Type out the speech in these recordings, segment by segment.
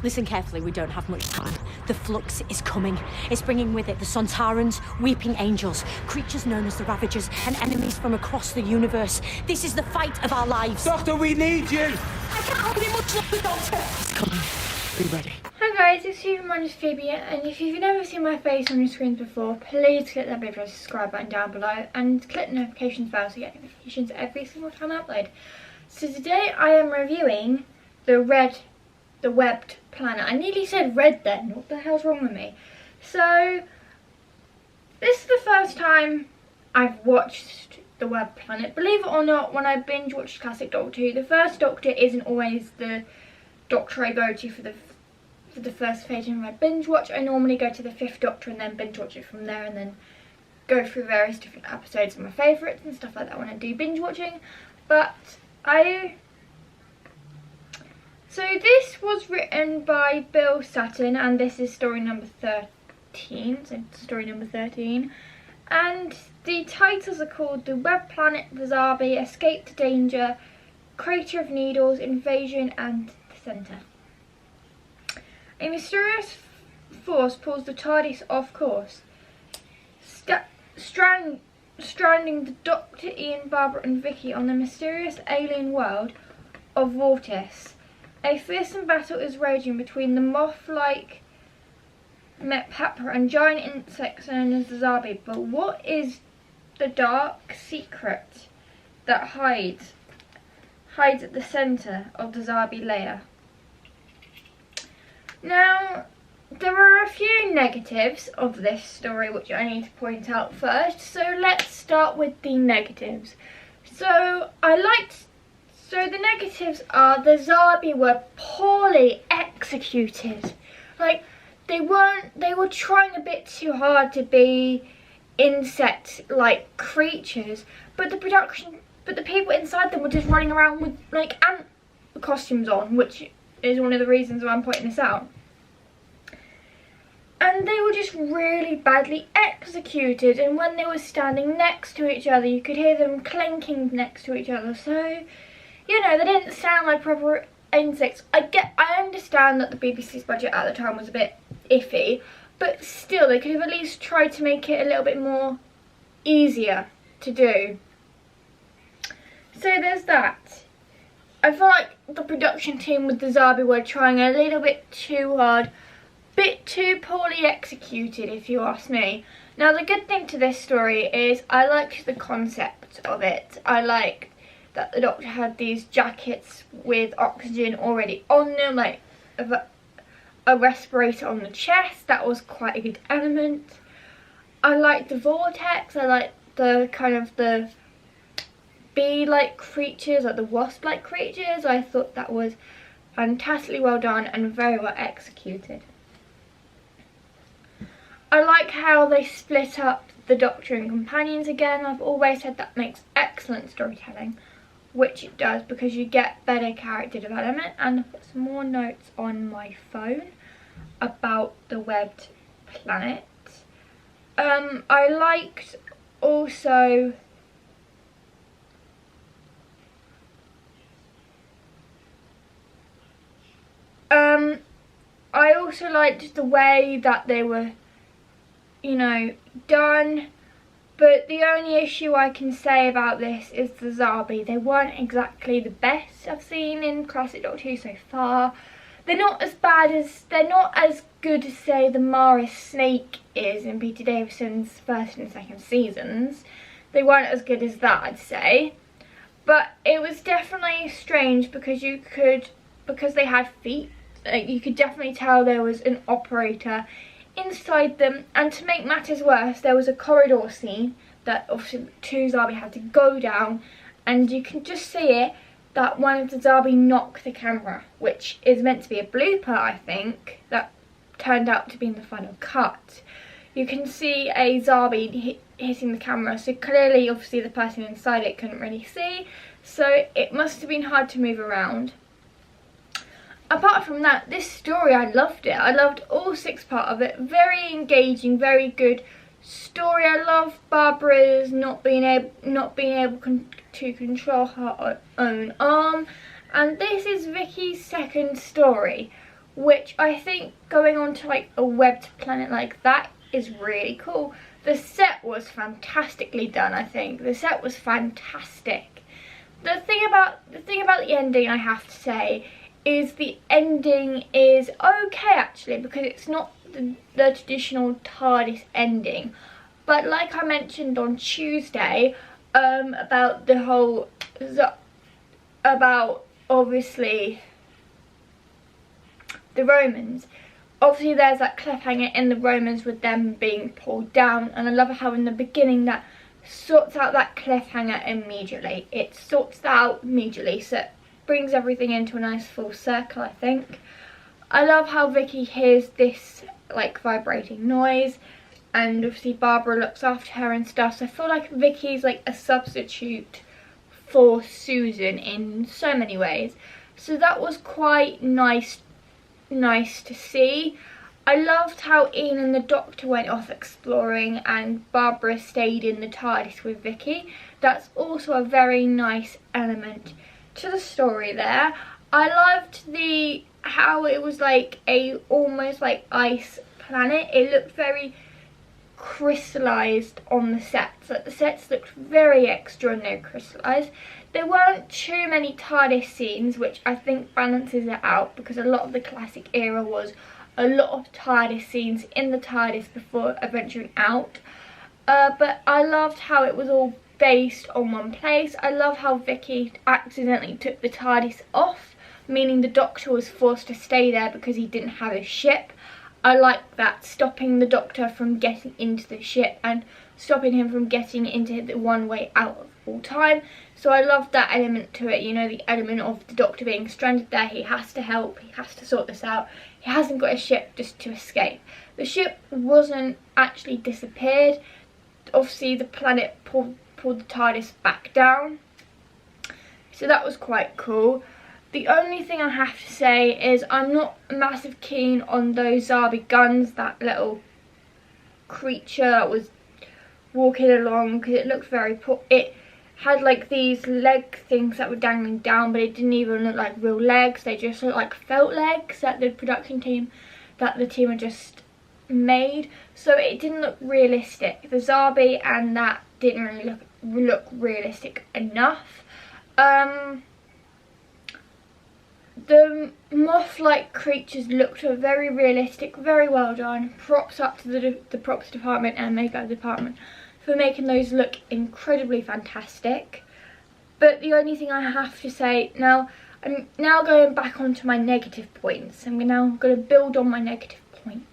Listen carefully, we don't have much time. The Flux is coming. It's bringing with it the Sontarans, Weeping Angels, creatures known as the Ravagers, and enemies from across the universe. This is the fight of our lives. Doctor, we need you! I can't hold it much longer, Doctor! It's coming. Be ready. Hi guys, it's Stephen, my name is Phoebe, and if you've never seen my face on your screens before, please click that big red subscribe button down below and click the notifications bell to get notifications every single time I upload. So today I am reviewing the Webbed Planet. I nearly said red then, what the hell's wrong with me? So, this is the first time I've watched the Webbed Planet. Believe it or not, when I binge watched Classic Doctor Who, the first Doctor isn't always the Doctor I go to for the first page in my binge watch. I normally go to the 5th Doctor and then binge watch it from there and then go through various different episodes of my favourites and stuff like that when I do binge watching. But so this was written by Bill Sutton and this is story number 13, so story number 13. And the titles are called The Webbed Planet, The Zarbi, Escape to Danger, Crater of Needles, Invasion and The Centre. A mysterious force pulls the TARDIS off course, stranding the Doctor, Ian, Barbara and Vicky on the mysterious alien world of Vortis. A fearsome battle is raging between the moth-like Mepapra and giant insects known as the Zarbi. But what is the dark secret that hides at the centre of the Zarbi layer? Now, there are a few negatives of this story which I need to point out first. So let's start with the negatives. So the negatives are the Zarbi were poorly executed. Like, they were trying a bit too hard to be insect-like creatures, but the people inside them were just running around with like ant costumes on, which is one of the reasons why I'm pointing this out. And they were just really badly executed, and when they were standing next to each other you could hear them clinking next to each other. So, you know, they didn't sound like proper insects. I understand that the BBC's budget at the time was a bit iffy, but still they could have at least tried to make it a little bit more easier to do. So there's that. I feel like the production team with the Zarbi were trying a little bit too hard, bit too poorly executed if you ask me. Now the good thing to this story is I liked the concept of it. I liked that the Doctor had these jackets with oxygen already on them, like a respirator on the chest. That was quite a good element. I liked the vortex. I liked the kind of the bee-like creatures, like the wasp-like creatures. I thought that was fantastically well done and very well executed. I like how they split up the Doctor and companions again. I've always said that makes excellent storytelling, which it does because you get better character development. And I've got some more notes on my phone about the Webbed Planet. I liked also liked the way that they were, you know, done. But the only issue I can say about this is the Zarbi. They weren't exactly the best I've seen in Classic Doctor Who so far. They're not as good as, say, the Maris Snake is in Peter Davison's first and second seasons. They weren't as good as that, I'd say. But it was definitely strange because they had feet. You could definitely tell there was an operator inside them, and to make matters worse there was a corridor scene that obviously two Zarbi had to go down, and you can just see it that one of the Zarbi knocked the camera, which is meant to be a blooper, I think, that turned out to be in the final cut. You can see a Zarbi hitting the camera, so clearly obviously the person inside it couldn't really see, so it must have been hard to move around. Apart from that, this story, I loved it. I loved all 6 parts of it. Very engaging, very good story. I love Barbara's not being able to control her own arm. And this is Vicky's second story, which I think going on to like a webbed planet like that is really cool. The set was fantastically done, I think. The set was fantastic. The thing about the ending, I have to say, is the ending is okay actually, because it's not the traditional TARDIS ending. But like I mentioned on Tuesday, about the whole, about obviously the Romans. Obviously there's that cliffhanger in the Romans with them being pulled down, and I love how in the beginning that sorts out that cliffhanger immediately. It sorts that out immediately, so it brings everything into a nice full circle, I think. I love how Vicky hears this like vibrating noise, and obviously Barbara looks after her and stuff, so I feel like Vicky's like a substitute for Susan in so many ways. So that was quite nice to see. I loved how Ian and the Doctor went off exploring and Barbara stayed in the TARDIS with Vicky. That's also a very nice element to the story there. I loved how it was like a almost like ice planet. It looked very crystallized on the sets. Like the sets looked very extraordinary crystallized. There weren't too many TARDIS scenes, which I think balances it out, because a lot of the classic era was a lot of TARDIS scenes in the TARDIS before venturing out. But I loved how it was all based on one place. I love how Vicky accidentally took the TARDIS off, meaning the Doctor was forced to stay there because he didn't have a ship. I like that, stopping the Doctor from getting into the ship and stopping him from getting into the one way out of all time. So I love that element to it, you know, the element of the Doctor being stranded there. He has to help, he has to sort this out. He hasn't got a ship just to escape. The ship wasn't actually disappeared. Obviously the planet pulled the TARDIS back down. So that was quite cool. The only thing I have to say is I'm not massive keen on those Zarbi guns, that little creature that was walking along, because it looked very it had like these leg things that were dangling down, but it didn't even look like real legs. They just looked like felt legs that the production team, that the team had just made. So it didn't look realistic. The Zarbi and that didn't really look realistic enough. The moth-like creatures looked very realistic, very well done. Props up to the props department and makeup department for making those look incredibly fantastic. But the only thing I have to say now, I'm now going back onto my negative points. I'm now going to build on my negative points.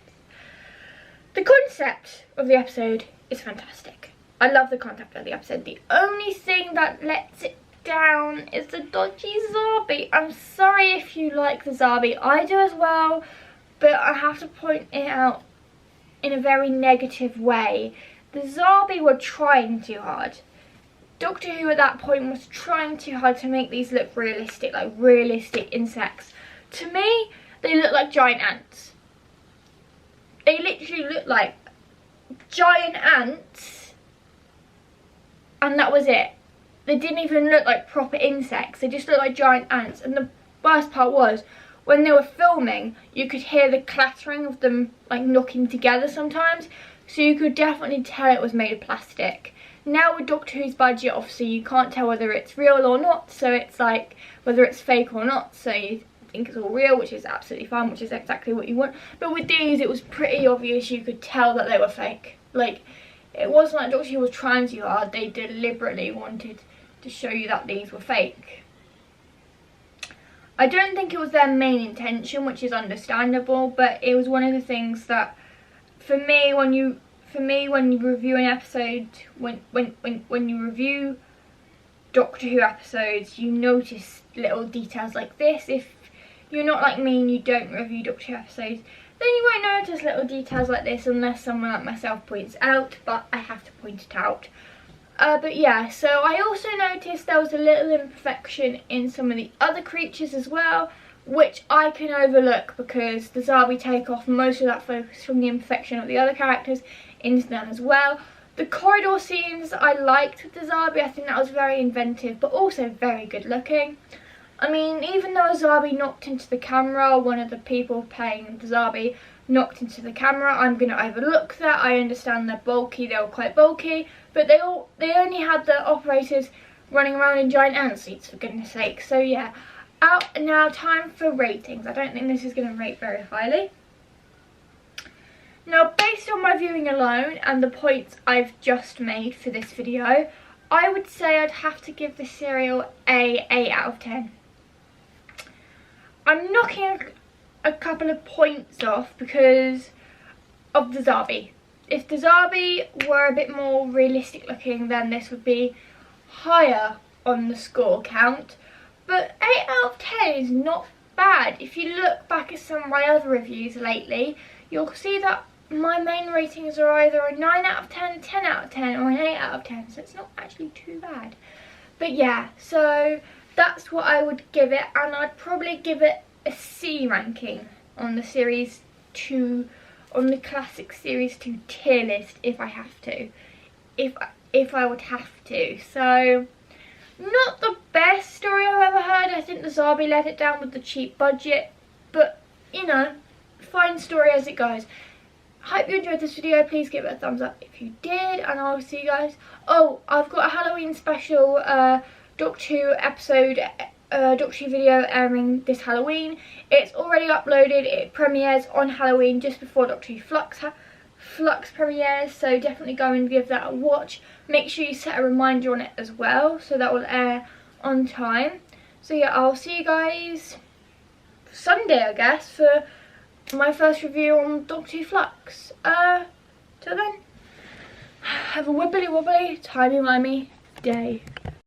The concept of the episode is fantastic. I love the concept of the episode. The only thing that lets it down is the dodgy Zarbi. I'm sorry if you like the Zarbi, I do as well, but I have to point it out in a very negative way. The Zarbi were trying too hard. Doctor Who at that point was trying too hard to make these look realistic, like realistic insects. To me, they look like giant ants. They literally look like giant ants, and that was it. They didn't even look like proper insects, they just looked like giant ants. And the worst part was, when they were filming, you could hear the clattering of them like knocking together sometimes, so you could definitely tell it was made of plastic. Now with Doctor Who's budget, obviously you can't tell whether it's real or not, so it's like whether it's fake or not, so you think it's all real, which is absolutely fine, which is exactly what you want. But with these, it was pretty obvious, you could tell that they were fake. Like, it wasn't like Doctor Who was trying too hard, they deliberately wanted to show you that these were fake. I don't think it was their main intention, which is understandable, but it was one of the things that, for me, when you review an episode, when you review Doctor Who episodes, you notice little details like this. If you're not like me and you don't review Doctor Who episodes, then you won't notice little details like this unless someone like myself points it out, but I have to point it out. But yeah, so I also noticed there was a little imperfection in some of the other creatures as well, which I can overlook because the Zarbi take off most of that focus from the imperfection of the other characters into them as well. The corridor scenes I liked with the Zarbi, I think that was very inventive but also very good looking. I mean, even though Zarbi knocked into the camera, one of the people playing the Zarbi knocked into the camera, I'm going to overlook that. I understand they're bulky, they were quite bulky, but they only had the operators running around in giant ant seats, for goodness sake. So yeah, out now, time for ratings. I don't think this is going to rate very highly. Now, based on my viewing alone and the points I've just made for this video, I would say I'd have to give the serial a 8 out of 10. I'm knocking a couple of points off because of the Zarbi. If the Zarbi were a bit more realistic looking, then this would be higher on the score count. But 8 out of 10 is not bad. If you look back at some of my other reviews lately, you'll see that my main ratings are either a 9 out of 10, 10 out of 10 or an 8 out of 10. So it's not actually too bad. But yeah, so that's what I would give it, and I'd probably give it a C ranking on the series 2, on the classic series 2 tier list if I have to, if I would have to. So not the best story I've ever heard. I think the Zarbi let it down with the cheap budget, but you know, fine story as it goes. Hope you enjoyed this video. Please give it a thumbs up if you did, and I'll see you guys. Oh, I've got a Halloween special Doctor Who episode, Doctor Who video airing this Halloween. It's already uploaded. It premieres on Halloween just before Doctor Who Flux premieres, so definitely go and give that a watch. Make sure you set a reminder on it as well, so that will air on time. So yeah, I'll see you guys Sunday, I guess, for my first review on Doctor Who Flux. Till then, have a wibbly wobbly, timey-wimey day.